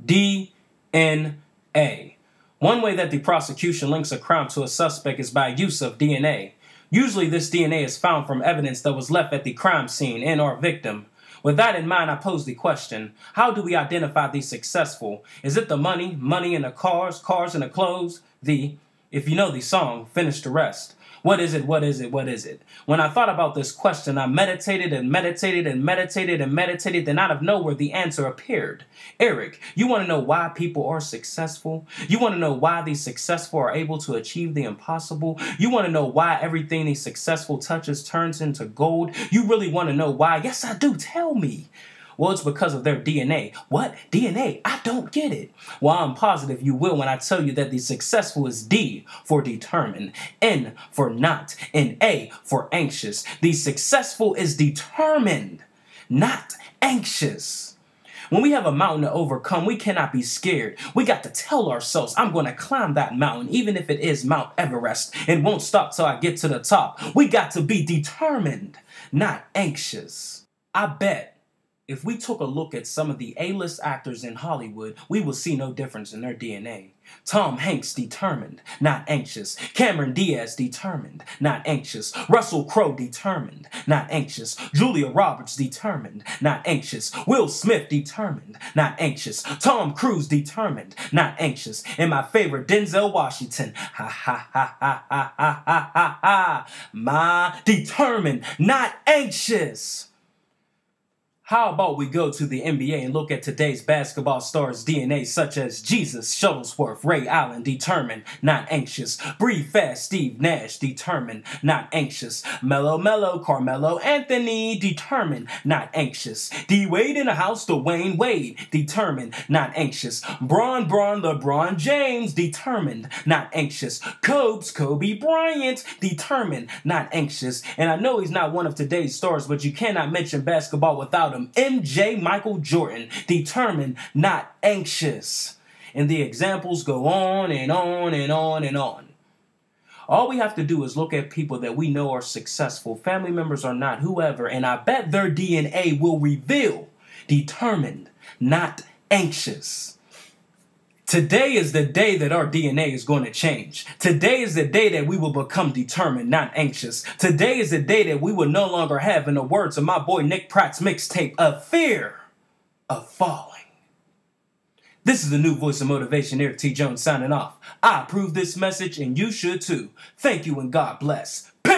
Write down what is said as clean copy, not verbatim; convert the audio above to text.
DNA. One way that the prosecution links a crime to a suspect is by use of DNA. Usually this DNA is found from evidence that was left at the crime scene and or victim. With that in mind, I pose the question, how do we identify the successful? Is it the money, money in the cars, cars in the clothes? If you know the song, finish the rest. What is it, what is it, what is it? When I thought about this question, I meditated and meditated and meditated and meditated, then out of nowhere the answer appeared. Eric, you want to know why people are successful? You want to know why the successful are able to achieve the impossible? You want to know why everything the successful touches turns into gold? You really want to know why? Yes, I do. Tell me. Well, it's because of their DNA. What? DNA? I don't get it. Well, I'm positive you will when I tell you that the successful is D for determined, N for not, and A for anxious. The successful is determined, not anxious. When we have a mountain to overcome, we cannot be scared. We got to tell ourselves, I'm going to climb that mountain, even if it is Mount Everest, and won't stop till I get to the top. We got to be determined, not anxious. I bet if we took a look at some of the A-list actors in Hollywood, we will see no difference in their DNA. Tom Hanks, determined, not anxious. Cameron Diaz, determined, not anxious. Russell Crowe, determined, not anxious. Julia Roberts, determined, not anxious. Will Smith, determined, not anxious. Tom Cruise, determined, not anxious. And my favorite, Denzel Washington, ha ha ha ha ha ha ha ha ha, my determined, not anxious. How about we go to the NBA and look at today's basketball stars' DNA, such as Jesus, Shuttlesworth, Ray Allen, determined, not anxious. Breathe Fast, Steve Nash, determined, not anxious. Melo, Carmelo Anthony, determined, not anxious. D-Wade in the house, Dwayne Wade, determined, not anxious. LeBron James, determined, not anxious. Kobe Bryant, determined, not anxious. And I know he's not one of today's stars, but you cannot mention basketball without him. MJ Michael Jordan, determined, not anxious. And the examples go on and on and on and on. All we have to do is look at people that we know are successful, family members or not, whoever, and I bet their DNA will reveal determined, not anxious. Today is the day that our DNA is going to change. Today is the day that we will become determined, not anxious. Today is the day that we will no longer have, in the words of my boy Nick Pratt's mixtape, a fear of falling. This is the new voice of motivation, Eric T. Jones signing off. I approve this message and you should too. Thank you and God bless. Peace.